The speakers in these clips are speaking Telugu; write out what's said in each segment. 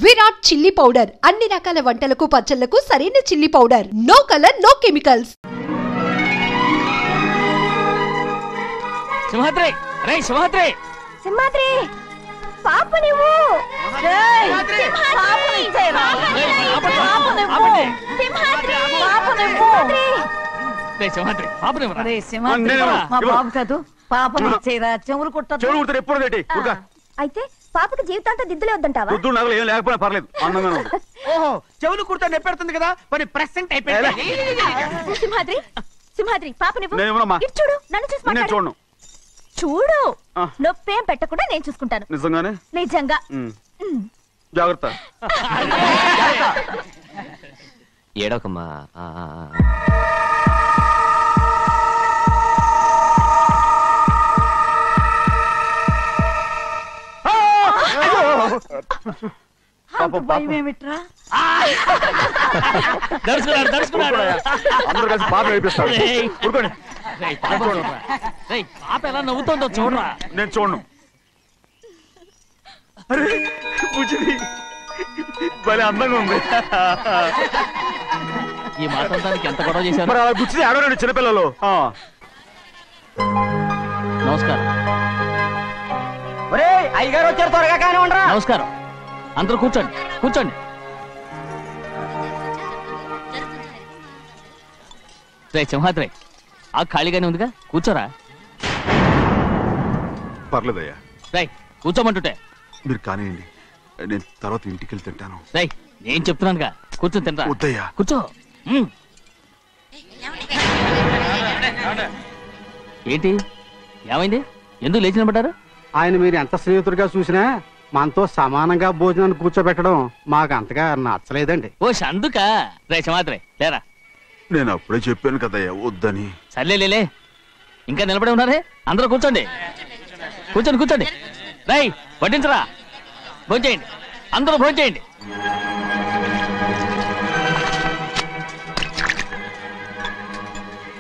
విరాట్ చిల్లీ పౌడర్ అన్ని రకాల వంటలకు పచ్చళ్లకు సరైన chilli powder. No colour no chemicals. Simhadri రే సింహాద్రి సింహాద్రి పాప నీవు మా బాబు కాదు పాపని ఇచ్చేరా చెవులు కుట్ట అయితే పాపకి జీవితాంతా దిద్దులే వద్దంటావా? లేకపోయినా పర్లేదు. ఓహో చెవులు కుర్తా నెప్పెడుతుంది కదా మరి ప్రెసెంట్ అయిపోయింది. సింహాద్రి సింహాద్రి పాప నువ్వు ఇటు చూడు, నన్ను చూసి నేను మాట్లాడు. చూడను. చూడు నొప్పేం పెట్టకుండా నేను చూసుకుంటాను. నిజంగానే? నిజంగా. జాగ్రత్త. ఏడోకమ్మా. భయమేమిట్రా? అందరూ కలిసి పాప ఏడిపిస్తారు. ఊరుకోండి. పాప ఎలా నవ్వుతుందో చూడరా. నేను చూడను. అరే బుజ్జిది భలే అందంగా ఉంది. ఈ మాట్లాడడానికి ఎంత గొడవ చేశారు? మరి అలా బుజ్జిది ఆడవారండి చిన్నపిల్లలు. నమస్కారం. అయ్యగారు వచ్చారు, త్వరగా కానీ ఉండరా. నమస్కారం. అందరూ కూర్చోండి కూర్చోండి. రే సింహాద్రి ఆ ఖాళీగానే ఉందిగా కూర్చోరా. పర్లేదయ్యా. రై కూర్చోమంటుంటే. మీరు కానివ్వండి, నేను తర్వాత ఇంటికి వెళ్ళి తింటాను. రై నేను చెప్తున్నానుగా కూర్చొని తింటా. వద్దయ్యా. కూర్చో. ఏంటి ఏమైంది? ఎందుకు లేచి నిలబడ్డారు? ఆయన మీరు ఎంత స్నేహితుడిగా చూసినా మనతో సమానంగా భోజనాన్ని కూర్చోబెట్టడం మాకు అంతగా నచ్చలేదండి. ఓ అందుక. రే సింహాద్రి లేరా. నేను అప్పుడే చెప్పాను కదయ్యా వద్దని. సర్లేలే ఇంకా నిలబడి ఉన్నారే. అందరూ కూర్చోండి కూర్చోండి కూర్చోండి. రై వడ్డించరా. భోంచేయండి అందరూ భోంచేయండి.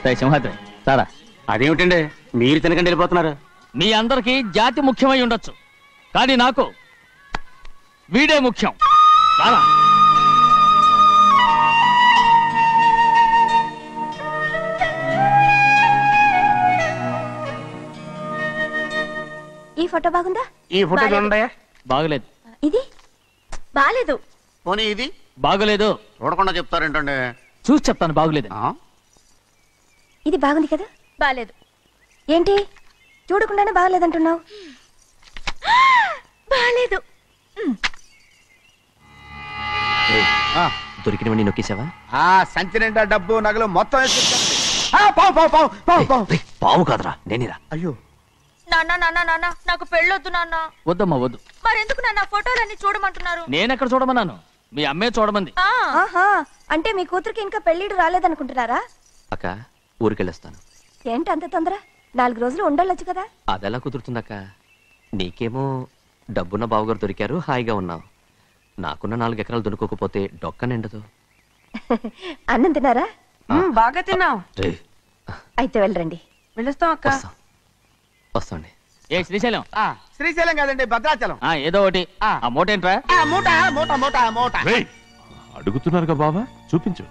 రై సింహాద్రి సారా. అదేమిటండి మీరు తినకండి వెళ్ళిపోతున్నారు? మీ అందరికీ జాతి ముఖ్యమై ఉండొచ్చు, కానీ నాకు వీడే ముఖ్యం. రారా. ఈ ఫోటో బాగుందా? ఈ ఫోటో చూడండి. బాగలేదు. ఇది బాలేదు. పోనీ ఇది బాగలేదు. చూడకుండా చెప్తారేంటండి? చూసి చెప్తాను బాగలేదు. ఇది బాగుంది కదా? బాలేదు. ఏంటి చూడకుండానే బాగలేదంటున్నావు? బాలేదు. దొరికినవన్నీ నొక్కేసావా? సంచి నిండా డబ్బు నగలు మొత్తం పావు కాదురా నేనేరా. అయ్యో నాన్న నాన్న నాన్న నాకు పెళ్ళొద్దు నాన్న. వద్దమ్మా వద్దు. మరెందుకు నాన్న ఫోటోలన్నీ చూడమంటున్నారు? నేనెక్కడ చూడమన్నాను? మీ అమ్మే చూడమంది. అంటే మీ కూతురికి ఇంకా పెళ్ళిడు రాలేదనుకుంటున్నారా? అక్క ఊరికెళ్ళొస్తాను. ఏంటి అంత తొందర? 4 రోజులు ఉండొచ్చు కదా. అదెలా కుదురుతుందక్క? నీకేమో డబ్బున్న బావగారు దొరికారు, హాయిగా ఉన్నావు. నాకున్న 4 ఎకరాలు దొరుకోకపోతే డొక్క నిండదు. అన్నం తిన్నారా? బాగా తిన్నావు. అయితే వెళ్ళరండి. వెళ్ళొస్తాం అక్క. వస్తాండి. ఏ శ్రీశైలం? శ్రీశైలం కాదండి భద్రాచలం. ఏదో ఒకటి. ఆ మూట ఏంట్రా? మూట మూట మూట మూట. అడుగుతున్నారుగా బావా, చూపించు.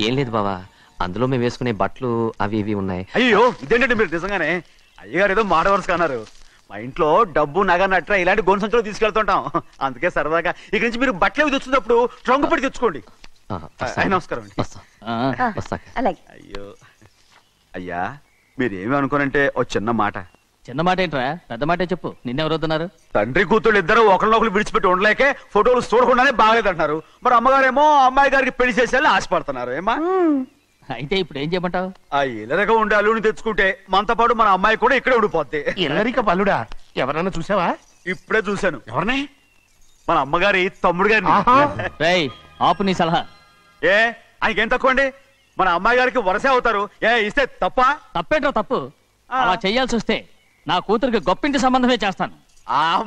ఏం లేదు బావా, అందులో మేము వేసుకునే బట్టలు అవి ఇవి ఉన్నాయి. అయ్యో ఇదేంటండి మీరు నిజంగానే అయ్యగారు ఏదో మాట వరుస అన్నారు. మా ఇంట్లో డబ్బు నగ నట్ర ఇలాంటి గోను సంచులు తీసుకెళ్తుంటాం. అందుకే సరదాగా ఇక్కడి నుంచి మీరు బట్టలు తెచ్చుకున్నప్పుడు ట్రంక్ పెట్టి తెచ్చుకోండి. నమస్కారం అండి. అలాగే. అయ్యో అయ్యా మీరేమి అనుకోనంటే ఓ చిన్న మాట. చిన్న మాట ఏంట్రా? పెద్ద మాటే చెప్పు. నిన్నెవరు వద్దన్నారు? తండ్రి కూతుళ్ళు ఇద్దరు ఒకరినొకరు విడిచిపెట్టి ఉండలేకే ఫోటోలు చూడకుండానే బాగలేదంటున్నారు. మరి అమ్మగారేమో అమ్మాయి గారికి పెళ్లి చేసేయాలని ఆశపడుతున్నారు. ఏమా అయితే ఇప్పుడు ఏం చేయమంటావు? ఆ ఇల్లరిగా ఉండే అల్లుని తెచ్చుకుంటే మనతో పాటు మన అమ్మాయి కూడా ఇక్కడే ఉండిపోద్ది. ఇల్లరిక పల్లుడా? ఎవరన్నా చూసావా? ఇప్పుడే చూశాను. ఎవరిని? మన అమ్మగారి తమ్ముడు గారిని. రేయ్ ఆపు నీ సలహా. ఏ ఆయనకేం తక్కువ అండి? మన అమ్మాయి గారికి వరసే అవుతారు. ఏ ఇస్తే తప్ప? తప్పేంట్రా తప్పు. అలా చెయ్యాల్సి వస్తే నా కూతురికి గొప్పింటి సంబంధమే చేస్తాను.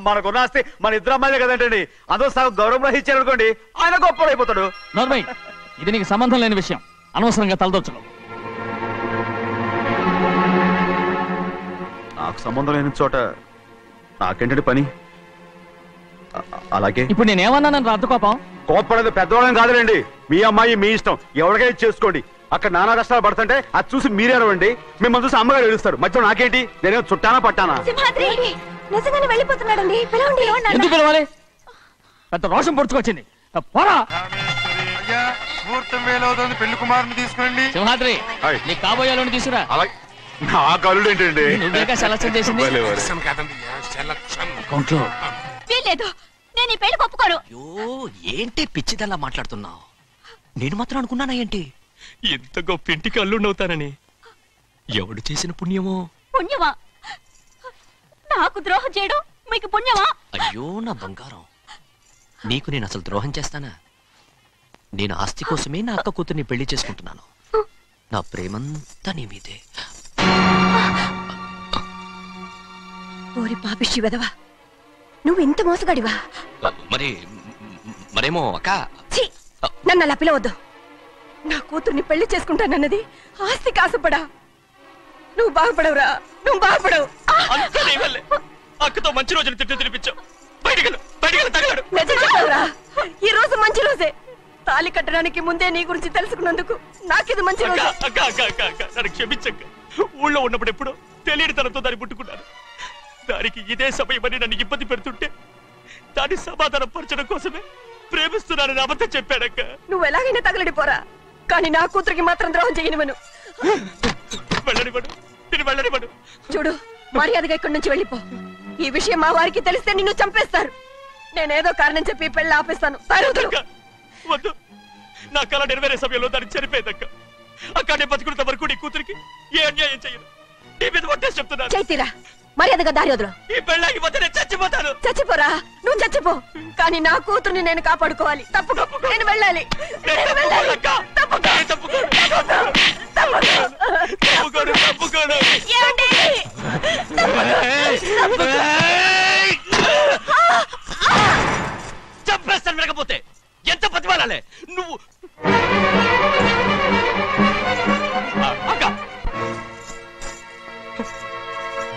మనకున్న ఆస్తి మన ఇద్దరు అమ్మాయిలే కదంటండి. అదో సగం గౌరవం ఇచ్చారనుకోండి, ఆయన గొప్ప అయిపోతాడు. నోర్మై, ఇది నీకు సంబంధం లేని విషయం. అనవసరంగా తలదొచ్చుకో. నాకు సంబంధం లేని చోట నాకేంటంటే పని? అలాగే. ఇప్పుడు నేనేమన్నాను రద్దు కోపం? కోప్పడేది పెద్దవాళ్ళని కాదులేండి. మీ అమ్మాయి మీ ఇష్టం, ఎవరికైనా చేసుకోండి. అక్కడ నానా కష్టాలు పడుతుంటే అది చూసి మీరేరవండి. మిమ్మల్ని చూసి అమ్మగారు ఏడుస్తారు. మధ్యలో నాకేంటి? నేనేం చుట్టానా పట్టానా? సింహాద్రి నిజంగానే వెళ్ళిపోతున్నాడండి. పిలవండి. ఎందుకు పిలవాలి? పెద్ద రోషం పొడుచుకొచ్చింది. పోరా ముహూర్తం వేలవుతుంది. పెళ్లి కుమారుని తీసుకురండి. సింహాద్రి నీ కాబోయేలోని తీసుకురా. నా కలుడు ఏంటండి? నువ్వేగా సెలక్షన్ చేసింది. వీల్లేదు, నేను ఈ పెళ్లి ఒప్పుకోను. అయ్యో ఏంటి పిచ్చిదల్లా మాట్లాడుతున్నావు? నేను మాత్రం అనుకున్నానా ఏంటి ఇంత గొప్ప ఇంటికి అల్లుండవుతానని? ఎవడు చేసిన పుణ్యమో? పుణ్యమా? నాకు ద్రోహం చేయడం మీకు పుణ్యమా? అయ్యో నా బంగారం, నీకు నేను అసలు ద్రోహం చేస్తానా? నేను ఆస్తి కోసమే నా అక్క కూతుర్ని పెళ్లి చేసుకుంటున్నాను. నా ప్రేమంతా నీ మీదే. ఓరి పాపిష్టి వెదవా, నువ్వు ఇంత మోసగాడివా? మరేమో అక్క. నన్ను అలా పిలవద్దు. నా కూతుర్ని పెళ్లి చేసుకుంటానన్నది ఆస్తి కాసపడా. నువ్వు బాగుపడవురా, నువ్వు బాగుపడవు. అక్కతో మంచి రోజులు తినిపించావు. ఈ రోజు మంచి రోజే. తాళి కట్టడానికి ముందే నీ గురించి తెలుసుకున్నందుకు నాకిది మంచి రోజు. నన్ను క్షమించక్క. ఊళ్ళో ఉన్నప్పుడు ఎప్పుడో తెలియని తనతో దాన్ని పుట్టుకున్నాను. దానికి ఇదే సమయమని నన్ను ఇబ్బంది పెడుతుంటే దాన్ని సమాధానం పరచడం కోసమే ప్రేమిస్తున్నానని అబద్ధం చెప్పాడక్క. నువ్వు ఎలాగైనా తగలడిపోరా, కానీ నా కూతురికి మాత్రం ద్రోహం చేయనివను. వెళ్ళనివ్వడు, నేను వెళ్ళనివ్వడు. చూడు, మర్యాదగా ఇక్కడి నుంచి వెళ్ళిపో. ఈ విషయం మా వారికి తెలిస్తే నిన్ను చంపేస్తారు. నేనేదో కారణం చెప్పి పెళ్లి ఆపేస్తాను. వద్దు, నా కళ నెరవేరే సమయంలో దాన్ని చనిపోయేదక్క. అక్కడే బతుకున్నంత వరకు నీ కూతురికి ఏ అన్యాయం చేయను. నీ మీద ఒట్టేసి చెప్తున్నాను. చైతీరా, మర్యాదగా దారి వదలు. ఈ పెళ్ళాగిపోతే నేను చచ్చిపోతాను. చచ్చిపోరా, నువ్వు చచ్చిపో. కానీ నా కూతుర్ని నేను కాపాడుకోవాలి. తప్పుకో, నేను వెళ్ళాలి. చంపేస్తాను వినకపోతే. ఎంత బతిమాలాలే నువ్వు?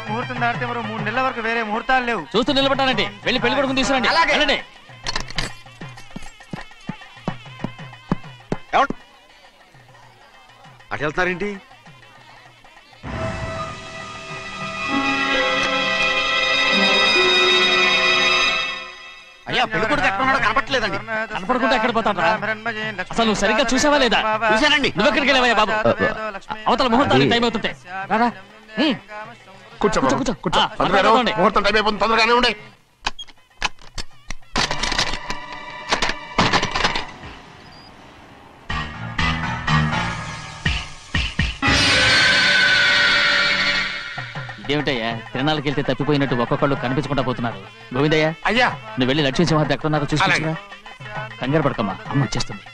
ముహూర్తం దాటితే మరో 3 నెలల వరకు వేరే ముహూర్తాలు లేవు. చూస్తూ నిలబడ్డానండి. వెళ్ళి పెళ్లి కొడుకుని తీసుకురండి. వెళ్ళండి. అటు వెళ్తున్నారేంటి? అయ్యా పెళ్లి కొడుకు ఎక్కడ ఉన్నాడో కనపట్లేదండి. కనపడకుండా ఎక్కడ పోతాడ్రా? అసలు నువ్వు సరిగ్గా చూసావా లేదా? చూశానండి. నువ్వెక్కడికి వెళ్ళావయ్యా బాబు? అవతల ముహూర్తానికి టైం అవుతుంటే రారా. కూర్చో కూర్చో, కూర్చో. ముహూర్తం టైం అయిపోతుంది, తొందరగానే ఉండే. ఇదేమిటయ్యా, తిరణాలకు వెళ్తే తప్పిపోయినట్టు ఒక్కొక్కళ్ళు కనిపించకుండా పోతున్నారు. గోవిందయ్య, అయ్యా నువ్వు వెళ్ళి లక్ష్మీ సింహాద్రి ఎక్కడ ఉన్నారో చూసుకుంటున్నా. కంగారు పడకమ్మా, అమ్మ వచ్చేస్తుంది.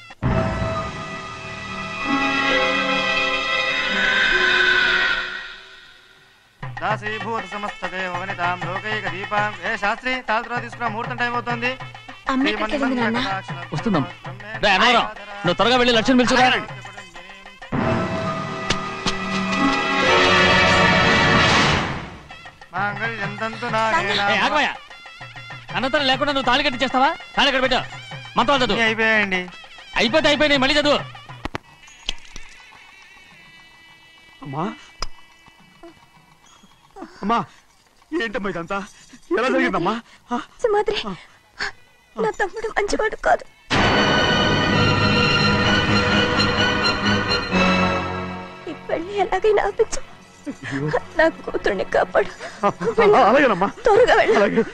దాసీభూత సమస్తదేవ వనితాం లోకైక దీపాం. ఏ శాస్త్రి, తాళ తీసుకురా, ముహూర్తం టైం అవుతుంది. వస్తుందమ్మా. అన్నవరం, నువ్వు త్వరగా వెళ్ళి లక్ష్మి పిలుచురా. అన్నతరం లేకుండా నువ్వు తాళి కట్టి చేస్తావా? తాళి ఎక్కడ పెట్టావు? మంత్రాలు చదువు. అయిపోయాయండి. అయిపోయినాయి, మళ్ళీ చదువు. అమ్మా అమ్మా, ఏంటమ్మా ఇదంతా? ఎలా జరిగిందమ్మా? సింహాద్రి, నా తమ్ముడు మంచివాడు కాదు. ఈ పెళ్లి ఎలాగైనా ఆపించు. నా కూతుర్ని కాపాడు. అలాగేనమ్మా, త్వరగా వెళ్ళ.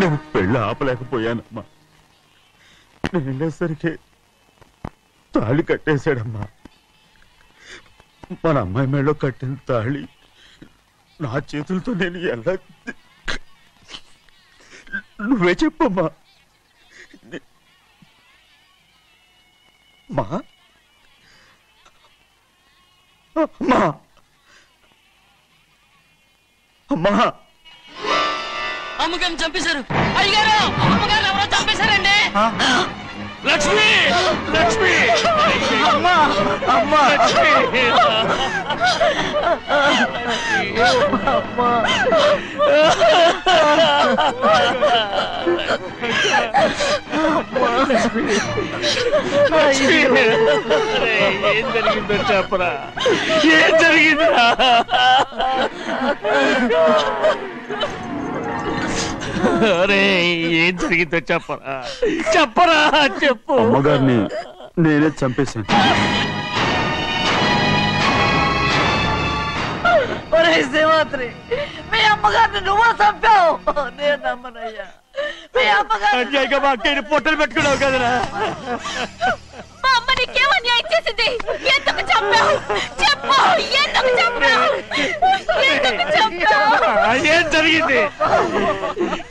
నేను పెళ్ళి ఆపలేకపోయానమ్మా. నేను వెళ్ళేసరికి తాళి కట్టేశాడమ్మా. మన అమ్మాయి మేడలో కట్టిన తాళి నా చేతులతో నేను ఎలా... నువ్వే చెప్పమ్మా. మా అమ్మా అమ్మా అమ్మగారిని చంపేశారు. అయ్యారు అమ్మగారు ఎవరో చంపేశారండి. లక్ష్మి లక్ష్మి అమ్మా అమ్మా ఏం జరిగిందో చెప్పరా? ఏం జరిగిందిరా? అరే ఏం జరిగిందో చెప్పరా? చెప్పరా చెప్పు. అమ్మగారిని నేనే చంపేశాను. శ్రీమాత్రి మీ అమ్మగారిని నువ్వు చంపావు. నేను నమ్మనయ్యా. మీ అమ్మగారు అన్యాయంగా మా అక్కని పొట్టలు పెట్టుకున్నావు కదరా. మా అమ్మ నీకేం అన్యాయం చేసింది? ఎందుకు చంపావు? చెప్పు, ఎందుకు చంపావు? ఎందుకు చంపావు? ఏం జరిగింది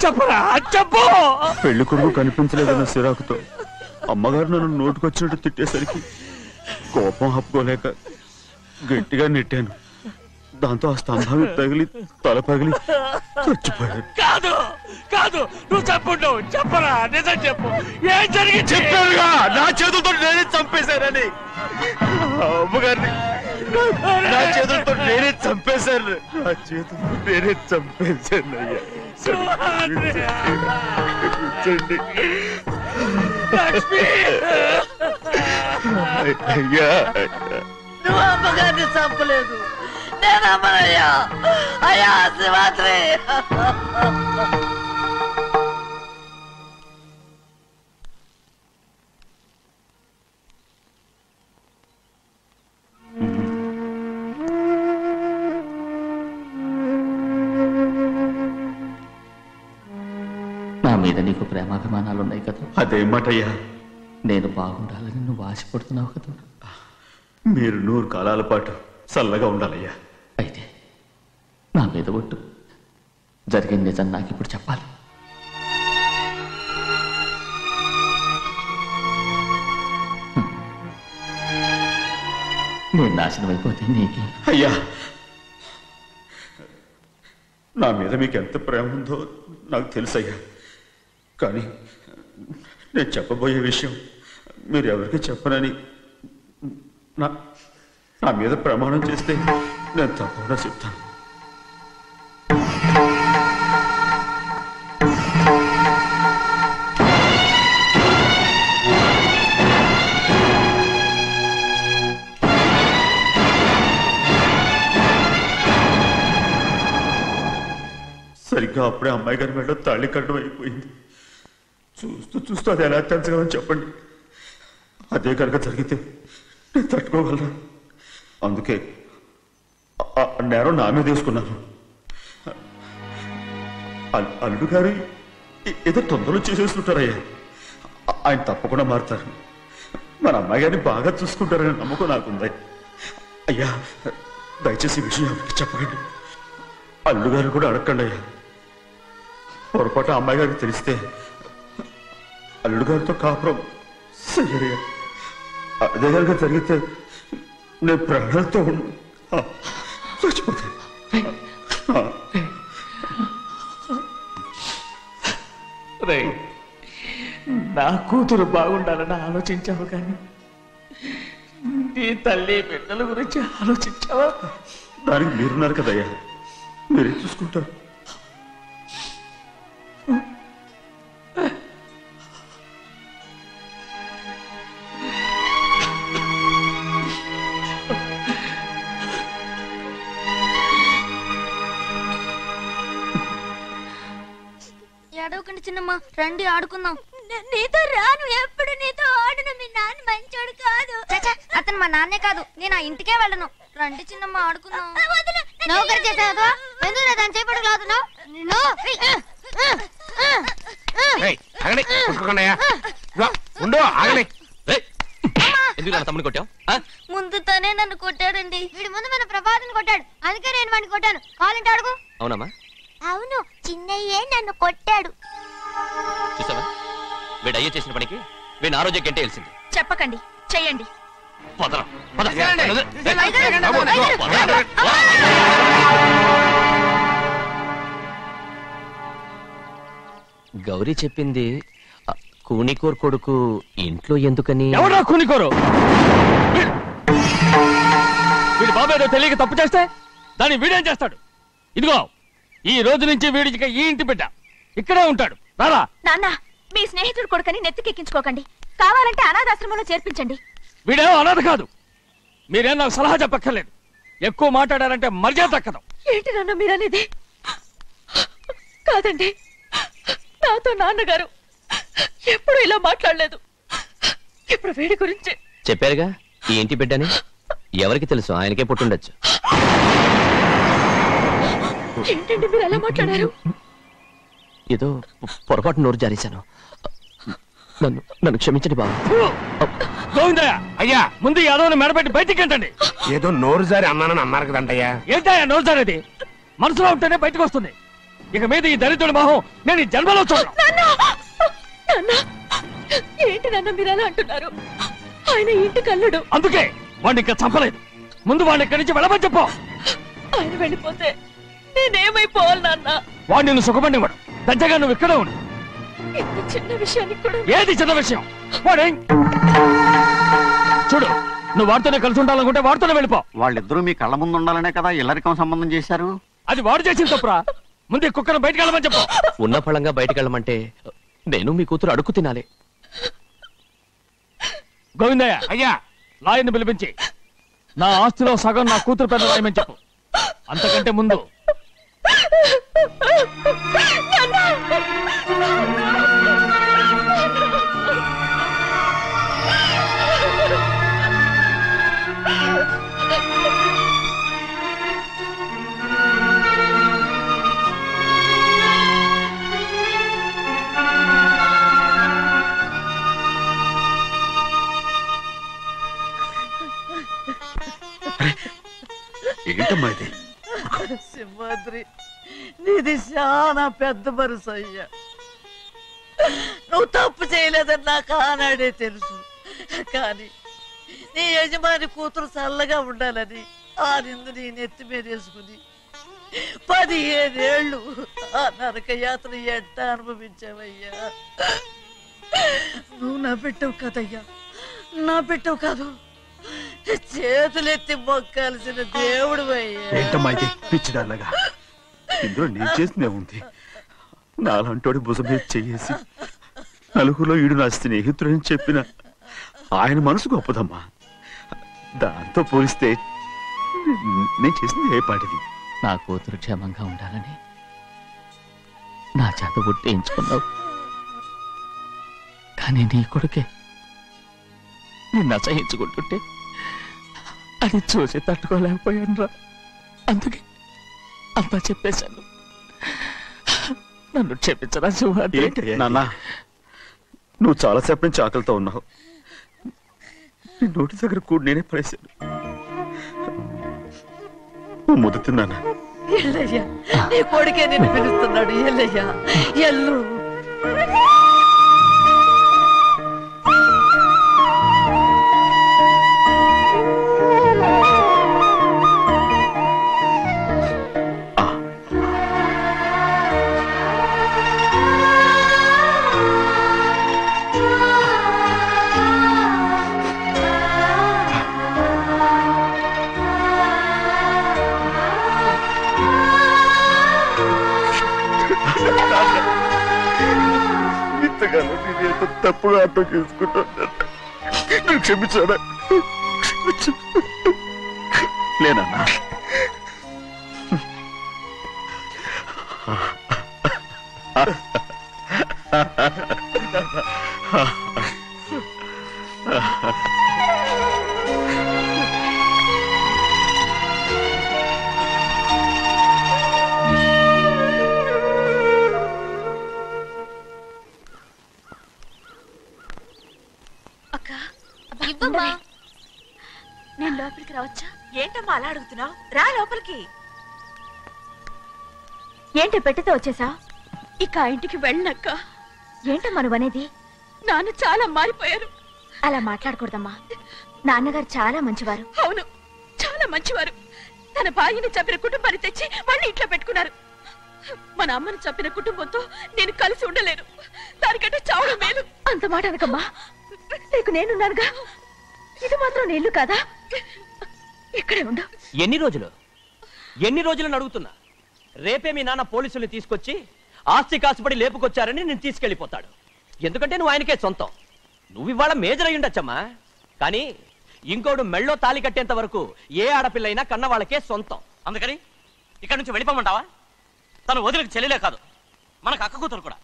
చెప్పరా? చెప్పు. పెళ్లి కొడుకు కనిపించలేదన్న సిరాకుతో అమ్మగారు నన్ను నోటుకొచ్చినట్టు తిట్టేసరికి కోపం ఆపుకోలేక గట్టిగా నెట్టాను. దాంతో ఆ స్తంభాన్ని తగిలి తల పగిలి చచ్చిపోయాడు. కాదు కాదు, నువ్వు చెప్పుండవు. చెప్పరా, నిజం చెప్పు. ఏం జరిగింది? చెప్పానుగా, నా చేతులతో నేనే చంపేశానని. అమ్మగారిని నా చేతులతో నేనే చంపేశాను. నా చేతులతో నేనే చంపేశాను. అయ్యా కూర్చోండి. అయ్యా నువ్వు అమ్మగారిని చంపలేదు. నేను అమ్మనయ్యా. అయ్యా శ్రీమాత్రి. నా మీద నీకు ప్రేమాభిమానాలున్నాయి కదా. అదేమాటయ్యా? నేను బాగుండాలని నువ్వు ఆశపడుతున్నావు కదా. మీరు 100 కాలాల పాటు చల్లగా ఉండాలయ్యా. అయితే నా మీద ఒట్టు. జరిగిన నిజం నాకు ఇప్పుడు చెప్పాలి. నేను నాశనం అయిపోతే నీకే. అయ్యా, నా మీద మీకు ఎంత ప్రేమ ఉందో నాకు తెలుసయ్యా. కానీ నేను చెప్పబోయే విషయం మీరు ఎవరికి చెప్పనని నా మీద ప్రమాణం చేస్తే నేను తప్పకుండా చెప్తాను. సరిగ్గా అప్పుడే అమ్మాయి గారి మెడలో తాళి కట్టడం అయిపోయింది. చూస్తూ చూస్తూ అది ఎలా తెంచగలని చెప్పండి. అదే కనుక జరిగితే నేను తట్టుకోగలరా? అందుకే నేరం నా మీద తీసుకున్నాను. అల్లుడు గారు ఏదో తొందరలో చేసేస్తుంటారయ్యా. ఆయన తప్పకుండా మారుతారు. మన అమ్మాయి గారిని బాగా చూసుకుంటారనే నమ్మకం నాకుంది. అయ్యా, దయచేసి ఈ విషయం ఎవరికి చెప్పకండి. అల్లుడు గారు కూడా అడగండి అయ్యా. పొరపాటు అమ్మాయి గారికి తెలిస్తే అల్లుడు గారితో కాపురం సయ్యయ్యా. అదే కనుక జరిగితే నేను ప్రాణాలతో చచ్చిపోతాను. నా కూతురు బాగుండాలని ఆలోచించావు, కానీ నీ తల్లి బిడ్డల గురించి ఆలోచించావా? దానికి మీరున్నారు కదయ్యా, మీరే చూసుకుంటారు. ఏడవకండి చిన్నమ్మ, రండి ఆడుకుందాం. నీతో రాను, ఎప్పుడు నీతో ఆడను. మీ నాన్న మంచోడు కాదు. అతను మా నాన్నే కాదు, నేను ఆ ఇంటికే వెళ్ళను. రండి చిన్నమ్మ ఆడుకుందాం. నౌకరి చేసావు ఎందుకు దాని చేపడు కాదు. ఆగండి ఉండు ఆగండి. ఎందుకు నా తమ్ముని కొట్టావు? ముందు తనే నన్ను కొట్టాడండి. వీడి ముందు మన ప్రభాతం కొట్టాడు, అందుకే నేను వాడిని కొట్టాను. కావాలంటే అడుగు. అవునమ్మా, అవును, చిన్నయ్యే నన్ను కొట్టాడు. చూసావా, వీడు అయ్యే చేసిన పనికి వీడిని ఆ రోజే గంటే తెలిసింది. చెప్పకండి, చెయ్యండి. గౌరీ చెప్పింది కూనికోర్ కొడుకు ఇంట్లో ఎందుకని. ఎవరా కూనికోరు? వీడి బాబు ఏదో తెలియక తప్పు చేస్తే దాన్ని వీడేం చేస్తాడు? ఇదిగో, ఈ రోజు నుంచి వీడికి ఈ ఇంటి బిడ్డ ఇక్కడే ఉంటాడు. రారా. నాన్న, మీ స్నేహితుడు కొడుకని నెత్తికెక్కించుకోకండి. కావాలంటే అనాథాశ్రమంలో చేర్పించండి. వీడేమో అనాథ కాదు. మీరేం నాకు సలహా చెప్పక్కర్లేదు. ఎక్కువ మాట్లాడారంటే మర్యాద దక్కదు. ఏంటి నాన్న మీరనేది? కాదండి, నాతో నాన్నగారు ఎప్పుడు ఇలా మాట్లాడలేదు. ఇప్పుడు వీడి గురించి చెప్పారుగా ఈ ఇంటి బిడ్డని. ఎవరికి తెలుసు, ఆయనకే పుట్టుండొచ్చు. ఏంటండి మీరు ఎలా మాట్లాడారు? ఏదో పొరపాటు నోరు జారేశాను. నన్ను క్షమించండి బాబు. గోవిందయ్య, అయ్యా ముందు యాదవ్ని మెడబెట్టి బయటికి ఏంటండి? ఏదో నోరు జారి అన్నానని అన్నారు కదంటయ్యా. ఏంటయ్యా నోరు జారేది? మనసులో ఉంటేనే బయటకు వస్తుంది. ఇక మీద ఈ దరిద్రుడి మొహం నేను ఈ జన్మలో చూడను. ఏంటి నాన్న మీరు ఎలా అంటున్నారు? ఆయన ఇంటి కల్లుడు. అందుకే వాడిని ఇంకా చంపలేదు. ముందు వాడిని ఇక్కడి నుంచి వెళ్ళమని చెప్పు. ఆయన వెళ్ళిపోతే నేనేమైపోవాలి నాన్న? వాడు నిన్ను సుఖపడివాడు. దచ్చగా నువ్వు ఇక్కడే ఉండు. ఇంత చిన్న విషయానికి కూడా. ఏది చిన్న విషయం? వాడేం చూడు, నువ్వు వాడితోనే కలిసి ఉండాలనుకుంటే వాడితోనే వెళ్ళిపో. వాళ్ళిద్దరూ మీ కళ్ళ ముందు ఉండాలనే కదా ఇల్లరికం సంబంధం చేశారు. అది వాడు చేసిన తప్పురా. ముందు ఈ కుక్కను బయటకు వెళ్ళమని చెప్పు. ఉన్న ఫలంగా బయటకు వెళ్ళమంటే నేను మీ కూతురు అడుగు తినాలి. గోవిందయ్య, అయ్యా లాయర్ని పిలిపించి నా ఆస్తిలో సగం నా కూతురు పెద్ద రాయమని చెప్పు. అంతకంటే ముందు ఏంటమ్మా ఇది? సింహాద్రి, నీది చాలా పెద్ద మనసు అయ్యా. నువ్వు తప్పు చేయలేదని నాకు ఆనాడే తెలుసు. కానీ నీ యజమాని కూతురు చల్లగా ఉండాలని ఆ నిందు నీ నెత్తి మీద వేసుకుని 15 ఏళ్ళు ఆ నరక యాత్ర ఎట్ట అనుభవించావయ్యా. నువ్వు నా పెట్టవు కదయ్యా, నా పెట్టవు కాదు, చేతులెత్తి మొక్కాల్సిన దేవుడు అయ్యా. ఏంటమ్మా ఇది పిచ్చిదాన్నగా? ఇందులో నేను చేసిందే ఉంది. నాలంటోడి భుజం మీద చెయ్యేసి నలుగురిలో ఈడు నా స్నేహితుడని చెప్పిన ఆయన మనసు గొప్పదమ్మా. దాంతో పోలిస్తే నేను చేసింది ఏ పాటిది? నా కూతురు క్షేమంగా ఉండాలని నా చేత గుర్తించుకున్నావు. కానీ నీ కొడుకే నిన్ను అసహించుకుంటుంటే అది చూసి తట్టుకోలేకపోయాను రా. అందుకే అంతా చెప్పేశాను. నన్ను క్షమించరా సింహాద్రి. నాన్న, నువ్వు చాలాసేపు నుంచి ఆకలితో ఉన్నావు. నీ నోటి దగ్గర కూడా నేనే పడేశాను. నువ్వు ముద్దు తిన్నానా? ఎల్లయ్యా, నీ కొడుకే నిన్ను పిలుస్తున్నాడు. ఎల్లయ్యా, ఎల్లు. ఇంతకాలం నేనేదో తప్పుగా అర్థం చేసుకుంటాను. నువ్వు క్షమించాడా? లేనన్నా. చెప్పమ్మా. నేను లోపలికి రావచ్చా? ఏంటమ్మా అలా అడుగుతున్నావు? రా లోపలికి. ఏంటి పెట్టితే వచ్చేసా? ఇక ఆ ఇంటికి వెళ్ళనక్క. ఏంటమ్మా నువ్వు అనేది? నాన్న చాలా మారిపోయారు. అలా మాట్లాడకూడదమ్మా. నాన్నగారు చాలా మంచివారు. అవును, చాలా మంచివారు. తన భార్యని చంపిన కుటుంబాన్ని తెచ్చి మళ్ళీ ఇంట్లో పెట్టుకున్నారు. మన అమ్మని చంపిన కుటుంబంతో నేను కలిసి ఉండలేను. దానికంటే చావడం మేలు. అంత మాట అనకమ్మా. నీకు నేనున్నానుగా. ఇది మాత్రం నీళ్లు కాదా? ఇక్కడే ఉండు. ఎన్ని రోజులు అడుగుతున్నా. రేపే మీ నాన్న పోలీసుల్ని తీసుకొచ్చి ఆస్తి కాసుపడి లేపుకొచ్చారని నేను తీసుకెళ్లిపోతాడు. ఎందుకంటే నువ్వు ఆయనకే సొంతం. నువ్వు ఇవాళ మేజర్ అయి ఉండొచ్చమ్మా, కానీ ఇంకోడు మెళ్ళో తాలి కట్టేంత వరకు ఏ ఆడపిల్లైనా కన్న వాళ్ళకే సొంతం. అందుకని ఇక్కడి నుంచి వెళ్ళిపోమంటావా? తను వదిలికి చెల్లెలే కాదు, మనకు అక్క కూతురు కూడా.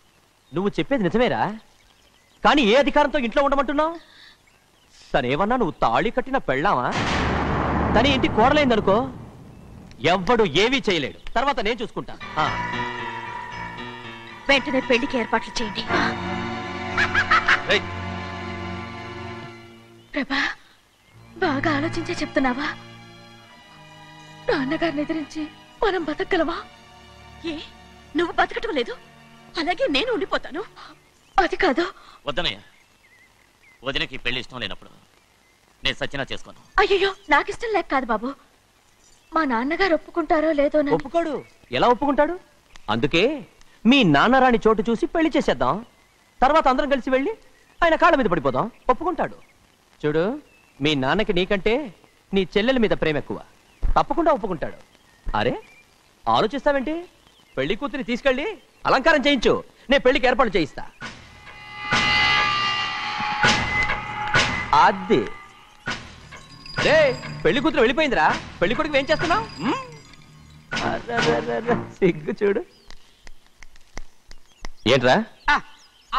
నువ్వు చెప్పేది నిజమేరా, కానీ ఏ అధికారంతో ఇంట్లో ఉండమంటున్నావు? తనేమన్నా నువ్వు తాళి కట్టిన పెళ్ళావా? తన ఇంటి కోడలైందనుకో, ఎవ్వడు ఏవీ చేయలేడు. తర్వాత నేను చూసుకుంటా. వెంటనే పెళ్లికి ఏర్పాట్లు చేయండి. ప్రభా, బాగా ఆలోచించే చెప్తున్నావా? నాన్నగారిని ఎదిరించి మనం బతకగలవా? ఏ, నువ్వు బతకటం లేదు, అలాగే నేను ఉండిపోతాను. అది కాదు. వద్దనయ్య, వదినకి పెళ్లి ఇష్టం లేనప్పుడు నేను సచ్చినా చేసుకోను. అయ్యో, నాకు ఇష్టం లేక కాదు బాబు. మా నాన్నగారు ఒప్పుకుంటారో లేదో. ఒప్పుకోడు. ఎలా ఒప్పుకుంటాడు? అందుకే మీ నాన్నరాని చోటు చూసి పెళ్లి చేసేద్దాం. తర్వాత అందరం కలిసి వెళ్ళి ఆయన కాళ్ళ మీద పడిపోదాం. ఒప్పుకుంటాడు. చూడు, మీ నాన్నకి నీకంటే నీ చెల్లెల మీద ప్రేమ ఎక్కువ. తప్పకుండా ఒప్పుకుంటాడు. అరే, ఆలోచిస్తావేంటి? పెళ్లి కూతురి తీసుకెళ్ళి అలంకారం చేయించు, నేను పెళ్లికి ఏర్పాటు చేయిస్తా. అది రే, పెళ్లి కూతురు వెళ్ళిపోయిందిరా. పెళ్లి కొడుకు ఏం చేస్తున్నావు? సిగ్గు చూడు. ఏంట్రా?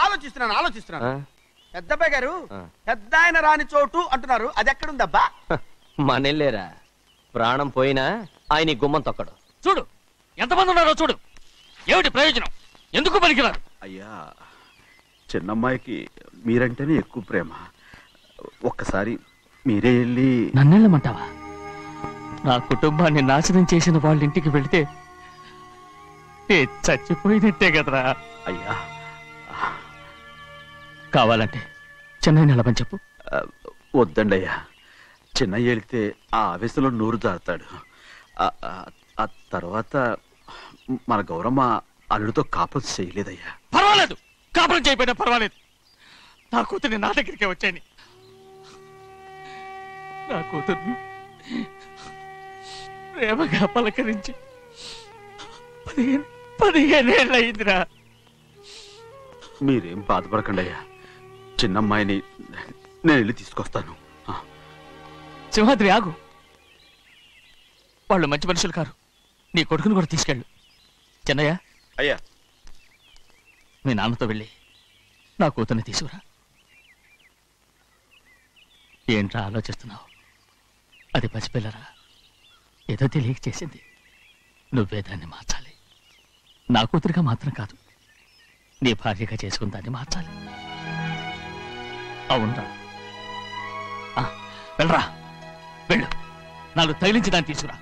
ఆలోచిస్తున్నాను. పెద్దబ్బాయి గారు, పెద్ద ఆయన రాని చోటు అంటున్నారు, అది ఎక్కడుందబ్బా? మనెళ్ళేరా. ప్రాణం పోయినా ఆయన గుమ్మం తొక్కడు. చూడు ఎంతమంది ఉన్నారో చూడు. ఏమిటి ప్రయోజనం? ఎందుకు పనికిరారు? అయ్యా, చిన్నమ్మాయికి మీరంటేనే ఎక్కువ ప్రేమ. ఒక్కసారి మీరే వెళ్ళి. నన్నెళ్ళమంటావా? నా కుటుంబాన్ని నాశనం చేసిన వాళ్ళ ఇంటికి వెళితే చచ్చిపోయినట్టే కదరా. అయ్యా, కావాలంటే చెన్నై నిలబని చెప్పు. వద్దండి అయ్యా, చిన్నయ్య వెళితే ఆ ఆవేశంలో నోరు జారుతాడు. ఆ తర్వాత మన గౌరమ్మ అల్లుడితో కాపురం చేయలేదయ్యా. పర్వాలేదు, కాపురం చేయకపోయినా పర్వాలేదు. నా కూతుర్ని నా దగ్గరికే వచ్చాయని. నా కూతుర్ని ప్రేమగా పలకరించి 15 ఏళ్ళు అయిందిరా. మీరేం బాధపడకండి అయ్యా, చిన్నమ్మాయిని నేను వెళ్ళి తీసుకొస్తాను. సింహాద్రి ఆగు. వాళ్ళు మంచి మనుషులు కారు. నీ కొడుకుని కూడా తీసుకెళ్ళు. చెన్నయ్య, అయ్యా, మీ నాన్నతో వెళ్ళి నా కూతుర్ని తీసుకురా. ఏంట్రా ఆలోచిస్తున్నావు? అది పసిపిల్లరా, ఏదో తెలియక చేసింది. నువ్వే దాన్ని మార్చాలి. నా కూతురిగా మాత్రం కాదు, నీ భార్యగా చేసుకుని దాన్ని మార్చాలి. అవునరా, వెళ్ళరా, వెళ్ళు. నాలుగు తగిలించి దాన్ని తీసుకురా.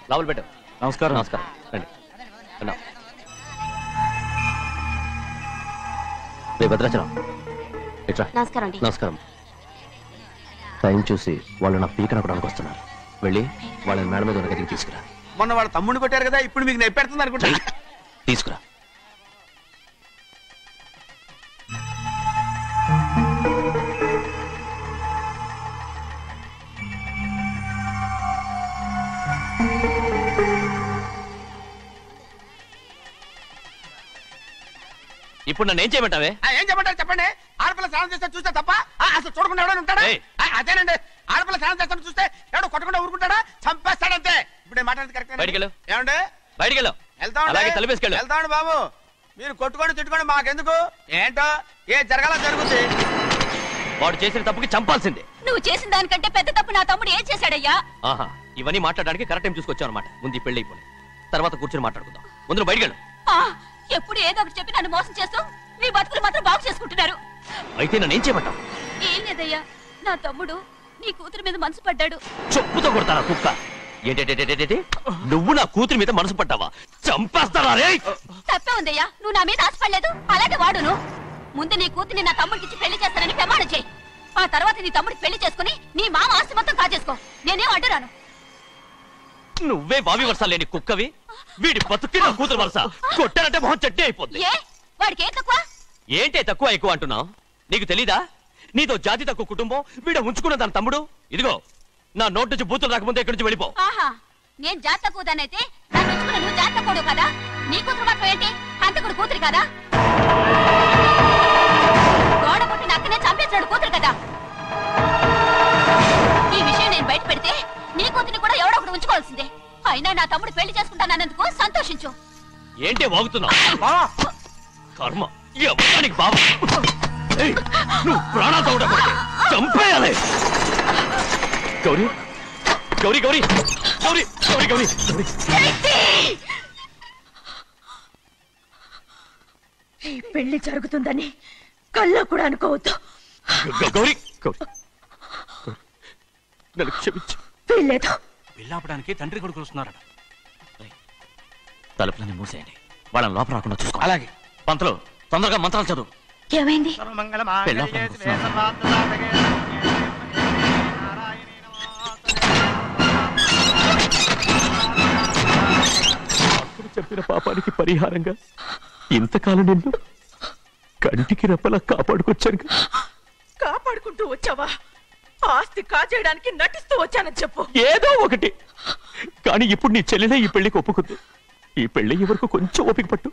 లోపల పెట్టు. నమస్కారం. నమస్కారం. రండి. రే భద్రాచలం, ఇట్రా. నమస్కారం. నమస్కారం. టైం చూసి వాళ్ళు నా పీకన కూడా వస్తున్నారు. వెళ్ళి వాళ్ళని మేడ మీద ఉన్న గదికి తీసుకురా. మొన్న వాళ్ళ తమ్ముడిని కొట్టారు కదా, ఇప్పుడు మీకు నెప్పెడుతుంది అనుకుంటా. తీసుకురా. ఇప్పుడు నన్ను ఏం చేయమంటావే? ఏం చెప్పంటారు చెప్పండి. ఆడపిల్ల స్నానం చేస్తే చూస్తే తప్ప అసలు చూడకుండా ఎవడైనా ఉంటాడా? అదేనండి, ఆడపిల్ల స్నానం చేస్తాను చూస్తే ఎవడో కొట్టకుండా ఊరుకుంటాడా? చంపేస్తాడంతే. ఇప్పుడు నేను మాట్లాడేది కరెక్ట్. బయటికి వెళ్ళు. ఏమండి? బయటికి వెళ్ళు. అలాగే తలపేసుకెళ్ళు. వెళ్తామండి బాబు. మీరు కొట్టుకొని తిట్టుకొని మాకెందుకు? ఏంటో ఏ జరగాల జరుగుతుంది. వాడు చేసిన తప్పుకి చంపాల్సిందే. నువ్వు చేసిన దానికంటే పెద్ద తప్పు నా తమ్ముడు ఏం చేశాడయ్యా? ఆహా, ఇవన్నీ మాట్లాడడానికి కరెక్ట్ టైం చూసుకొచ్చావు అనమాట. ముందు పెళ్లి అయిపోయి తర్వాత కూర్చొని మాట్లాడుకుందాం. ముందు బయటకెళ్ళు. ఎప్పుడు ఏదో ఒకటి చెప్పి నన్ను మోసం చేస్తూ మీ బతుకులు మాత్రం బాగు చేసుకుంటున్నారు. అయితే నన్ను ఏం చేయమంటావు? ఏం లేదయ్యా, నా తమ్ముడు నీ కూతురు మీద మనసు పడ్డాడు. చెప్పుతో కొడతారా కుక్క? ఏంటంటే నువ్వు నా కూతురి మీద మనసు పడ్డావా? చంపేస్తారా రే? తప్పే ఉందయ్యా, నువ్వు నా మీద ఆశపడలేదు. అలాంటి వాడును. ముందు నీ కూతుర్ని నా తమ్ముడికి పెళ్లి చేస్తానని ప్రమాణం చేయి. ఆ తర్వాత నీ తమ్ముడికి పెళ్లి చేసుకుని నీ మామ ఆస్తి మొత్తం కాజేసుకో. నేనేం అడ్డురాను. నువ్వే బావి వరుస లేని కుక్కవి. వీడి బతుక్కి నా కూతురు వరుస. కొట్టానంటే మొహం చెడ్డే అయిపోద్ది. వాడికి ఏం తక్కువ? ఏంటే తక్కువ ఎక్కువ అంటున్నావు? నీకు తెలీదా? నీతో జాతి తక్కువ కుటుంబం వీడ ఉంచుకున్న దాని తమ్ముడు. ఇదిగో నా నోటి నుంచి బూతులు రాకముందే ఇక్కడి నుంచి వెళ్ళిపో. ఆహా, నేను జాతి తక్కువదానైతే నన్ను ఉంచుకున్న నువ్వు జాతి తక్కువడు కదా? నీ కూతురు మాత్రం ఏంటి? హంతకుడు కూతురు కదా? గోడ పుట్టిన అక్కనే చంపేశాడు కూతురు కదా? ఈ విషయం నేను బయట పెడితే నీ కూతురిని కూడా ఎవడో ఒకటి ఉంచుకోవాల్సిందే. అయినా నా తమ్ముడు పెళ్లి చేసుకుంటానన్నందుకు సంతోషించు. ఏంటే వాగుతున్నావు? కర్మ ఎవరికి బాబా. నువ్వు ప్రాణాలతో ఉండకూడదు. చంపేయాలి. గౌరీ గౌరీ గౌరీ గౌరీ గౌరీ గౌరీ ఈ పెళ్లి జరుగుతుందని కల్లో కూడా అనుకోవద్దు. గౌరీ గౌరీ నన్ను క్షమించు. వీల్లేదు. పెళ్ళాపడానికి తండ్రి కొడుకులు వస్తున్నారట. తలుపులని మూసేయండి. వాళ్ళని లోపల రాకుండా చూసుకో. అలాగే. పంతులు తొందరగా మంత్రాలు చదువు. ఏమైంది? చెప్పిన పాపానికి పరిహారంగా ఇంతకాలం నిన్ను కంటికి రెప్పలా కాపాడుకొచ్చాను. కాపాడుకుంటూ వచ్చావా? ఆస్తి కాజేయడానికి నటిస్తూ వచ్చానని చెప్పు. ఏదో ఒకటి. కానీ ఇప్పుడు నీ చెల్లెలే ఈ పెళ్లికి ఒప్పుకుంది. ఈ పెళ్లి వరకు కొంచెం ఓపిక పట్టు.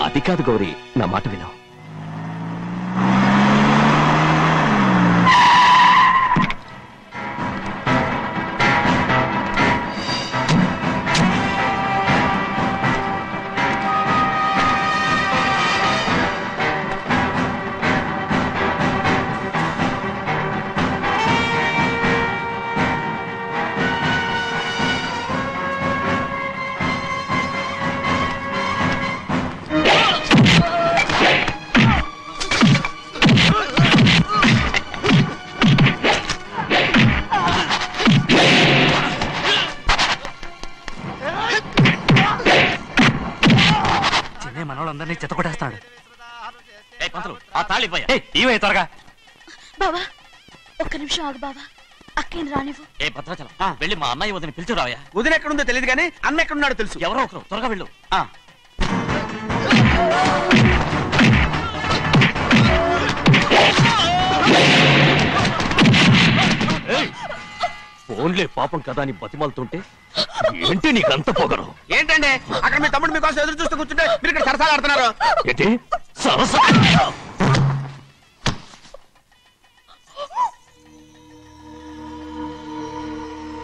అది కాదు గౌరీ, నా మాట విను. మనోళ్ళందరినీ చెత్తకొట్టేస్తాడు. ఆ తాళి ఇవే త్వరగా. బావా ఒక్క నిమిషం ఆగు బావా. అక్కేం రానివ్వు. ఏ భద్రాచలం వెళ్ళి మా అన్నయ్య వదిన పిలిచిరావయ్యా. వదిన ఎక్కడుందో తెలియదు కానీ అన్న ఎక్కడున్నాడో తెలుసు. ఎవరో ఒకరు త్వరగా వెళ్ళు. ఫోన్లే పాపం కదా అని బతిమాలుతుంటే ఏంటి నీకంత పొగరు? ఏంటండి అక్కడ మీ తమ్ముడు మీకోసం ఎదురు చూస్తూ కూర్చుంటే మీరు ఇక్కడ సరసాలు ఆడుతున్నారు. ఏంటి సరస?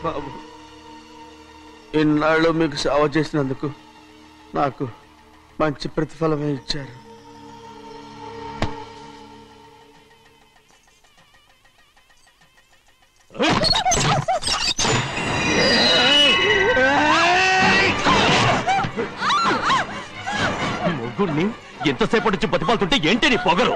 బాబు, ఇన్నాళ్ళు మీకు సేవ చేసినందుకు నాకు మంచి ప్రతిఫలమే ఇచ్చారు. ముగ్గురిని ఎంతసేపటి నుంచి బతిమాలుతుంటే ఏంటి నీ పొగరు?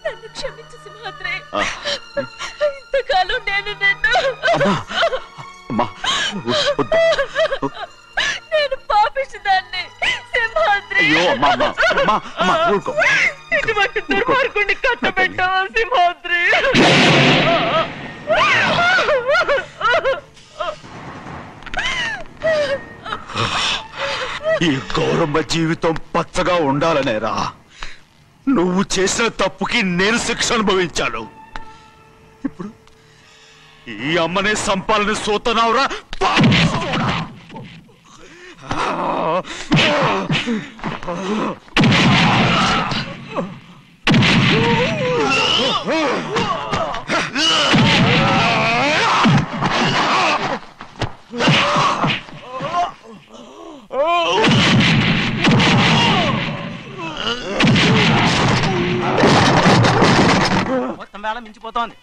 నన్ను క్షమించు సింహాద్రి. ఇంతకాలం నేను నిన్ను నేను పాపిస్తుందాన్ని సింహాద్రి. ఇటువంటి దుర్మార్గుడిని కట్టబెట్టావా సింహాద్రి? ఈ గౌరమ్మ జీవితం పచ్చగా ఉండాలనేరా నువ్వు చేసిన తప్పుకి నేను శిక్ష అనుభవించాను. ఇప్పుడు ఈ అమ్మనే సంపాలని సోతనావురా. మొత్తం వేళ మించిపోతోంది.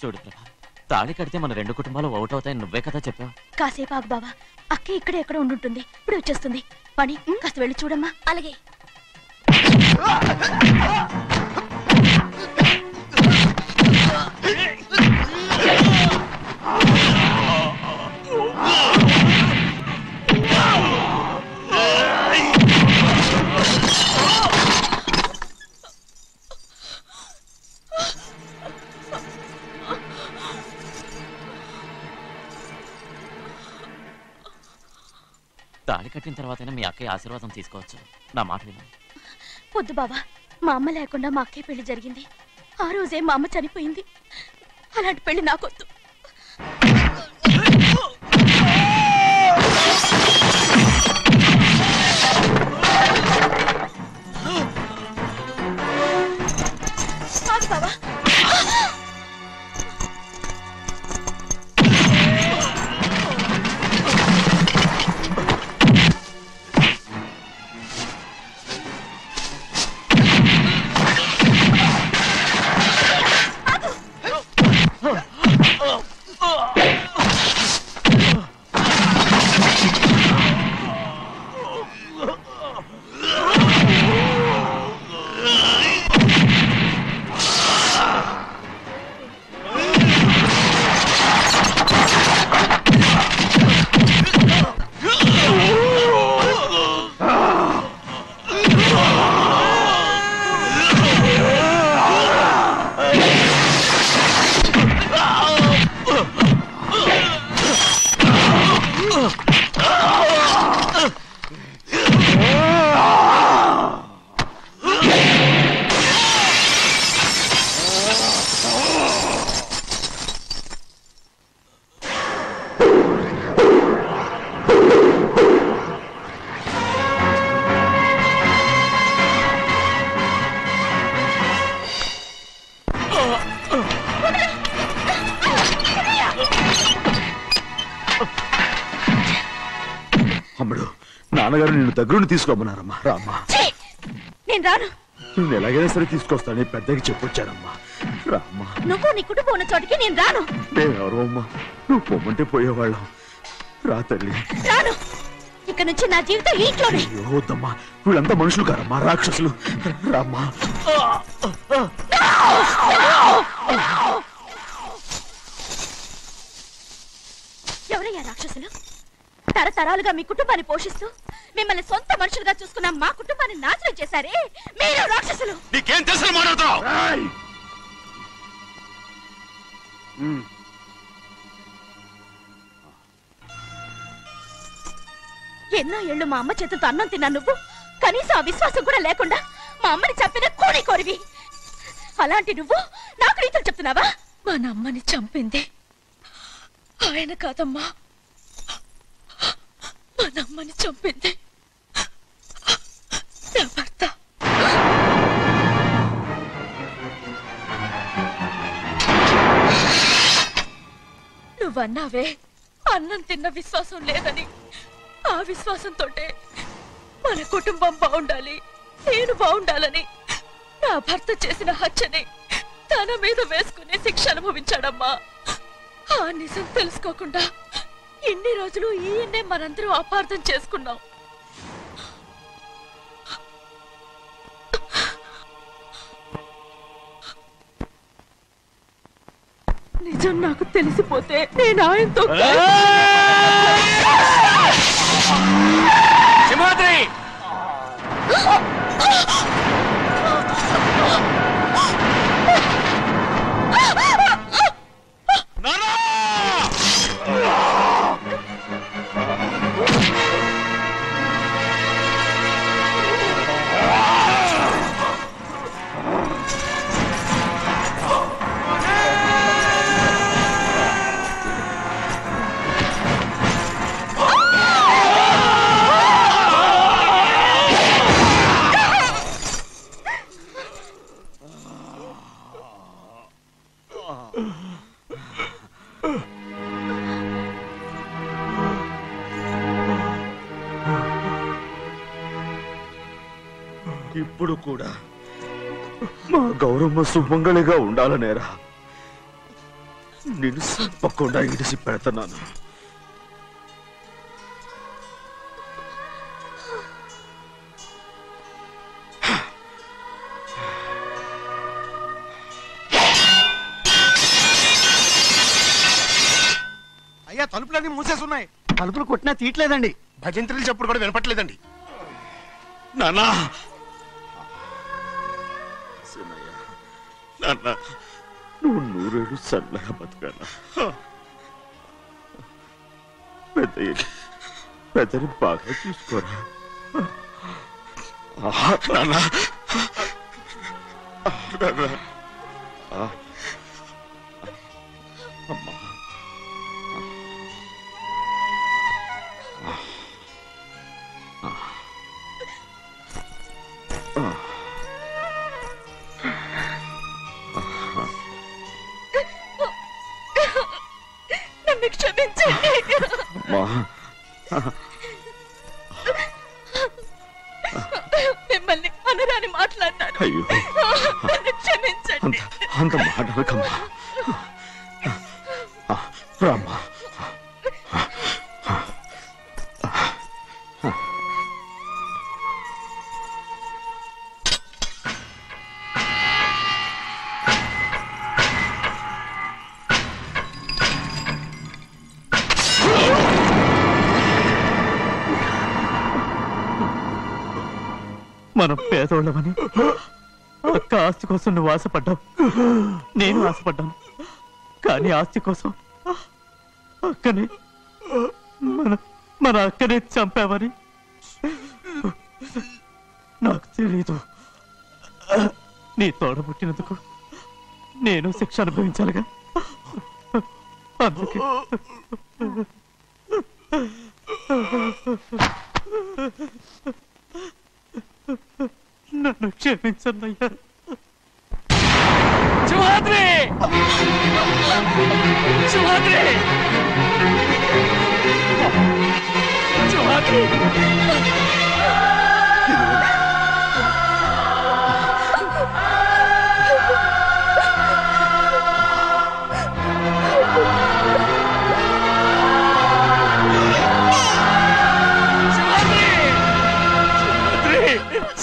చూడు ప్రభా, తాళి కడితే మన 2 కుటుంబాలు ఒకటవుతాయని నువ్వే కదా చెప్పావు. కాసేపు ఆగు బావా, అక్క ఇక్కడే ఎక్కడ ఉండుంటుంది, ఇప్పుడు వచ్చేస్తుంది. పని కాస్త వెళ్ళి చూడమ్మా. అలాగే. తాళి కట్టిన తర్వాతైనా మీ అక్కయ్య ఆశీర్వాదం తీసుకోవచ్చు. నా మాట విను. వద్దు బావా, మా అమ్మ లేకుండా మా అక్కయ్య పెళ్లి జరిగింది. ఆ రోజే మా అమ్మ చనిపోయింది. అలాంటి పెళ్లి నాకొద్దు. బావా, అమ్ముడు, నాన్నగారు నిన్ను దగ్గరుండి తీసుకోమన్నారమ్మా. రామ్మా. నేను రాను. నువ్వు ఎలాగైనా సరే తీసుకొస్తాను, పెద్దకి చెప్పొచ్చానమ్మా. రామ్మా. నువ్వు నీ కుటుంబం ఉన్న చోటికి నేను రాను. మేమెవరో అమ్మా, నువ్వు పొమ్మంటే పోయేవాళ్ళం. రా తల్లి. రాను. ఇక నుంచి నా జీవితం ఇంట్లోనే. వద్దమ్మా, వీళ్ళంతా మనుషులు కారమ్మా, రాక్షసులు. రామ్మా. ఎవరయ్యా రాక్షసులు? తరతరాలుగా మీ కుటుంబాన్ని పోషిస్తూ మిమ్మల్ని సొంత మనుషులుగా చూసుకున్న మా కుటుంబాన్ని నాశనం చేశారే మీరు రాక్షసులు. నీకేం తెలుసు మాట్లాడుతున్నావు? ఎన్నో ఏళ్ళు మా అమ్మ చేతితో అన్నం తిన్నా నువ్వు కనీసం ఆ విశ్వాసం కూడా లేకుండా మా అమ్మని చంపిన కోడి కోరివి. అలాంటి నువ్వు నాకు రీతులు చెప్తున్నావా? మా అమ్మని చంపింది ఆయన కాదమ్మా, మా అమ్మని చంపింది నా భర్త. నువ్వన్నావే అన్నం తిన్న విశ్వాసం లేదని. ఆ విశ్వాసంతోటే మన కుటుంబం బాగుండాలి, నేను బాగుండాలని నా భర్త చేసిన హత్యని తన మీద వేసుకుని శిక్ష అనుభవించాడమ్మా. ఆ నిజం తెలుసుకోకుండా ఇన్ని రోజులు ఈయన్నే మనందరూ అపార్థం చేసుకున్నాం. నిజం నాకు తెలిసిపోతే నేను ఆయనతో ఎప్పుడు కూడా మా గౌరమ్మ సుమంగళిగా ఉండాలనేరా నేను తప్పకుండా ఇడిసి పెడతాను. అయ్యా తలుపులన్నీ మూసేసున్నాయి. తలుపులు కొట్టినా తీయట్లేదండి. భజంత్రులు చెప్పుడు కూడా వినపట్లేదండి. నాన్న నాన్న నువ్వు 100 ఏళ్ళు చల్లగా బతకాల. పెద్దని బాగా చూసుకోరా నాన్న. అమ్మా నన్ను క్షమించండి. మిమ్మల్ని అనరాని మాట్లాడినాను. అయ్యో నన్ను క్షమించండి. అంత మాటలకమ్మా. రామ్మా. మనం పేదోళ్ళమని అక్క ఆస్తి కోసం నువ్వు ఆశపడ్డావు, నేను ఆశపడ్డాను. కానీ ఆస్తి కోసం అక్కనే మన అక్కనే చంపావని నాకు తెలీదు. నీ తోడబుట్టినందుకు నేను శిక్ష అనుభవించాలిగా. అందుకే నన్ను క్షమించన్నయ్యా. శివాద్రి శివాద్రి శివాద్రి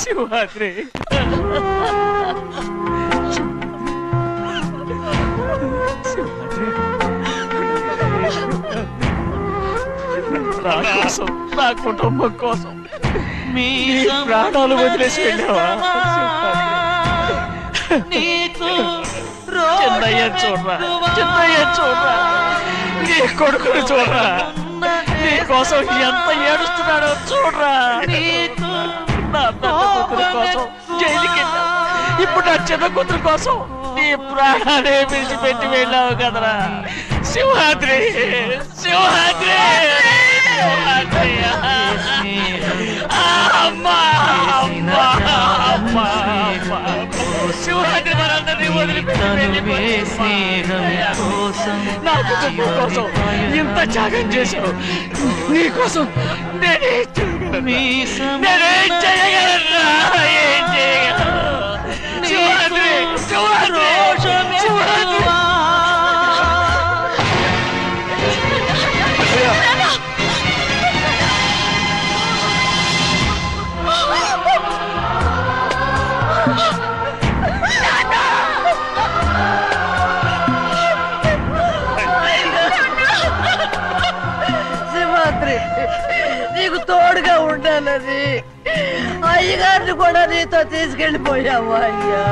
శివాద్రి నా కోసం, నా కుటుంబం కోసం మీ ప్రాణాలు వదిలేసి వెళ్ళావా? చిన్నయ్య చూడరా, చిన్నయ్య చూడరా, నీ కొడుకుని చూడరా, నీ కోసం ఎంత ఏడుస్తున్నాడో చూడరా. నా పెద్ద కూతురు కోసం జైలుకి వెళ్ళావు, ఇప్పుడు నా చిన్న కూతురు కోసం నీ ప్రాణాలే విడిచిపెట్టి వెళ్ళావు కదరా. శివాద్రి శివాద్రి అమ్మా అమ్మా అమ్మా శివాద్రి మనందరినీ వదిలిపెట్టి నా కుటుంబం కోసం ఇంత త్యాగం చేశావు. నీ కోసం నేనేం చేయగలరా? ఏం చేయగలరా? శివాద్రి శివాద్రి శివాద్రి శివాద్రి నీకు తోడుగా ఉండాలని అయ్యగారిని కూడా నీతో తీసుకెళ్ళిపోయావా అయ్యా?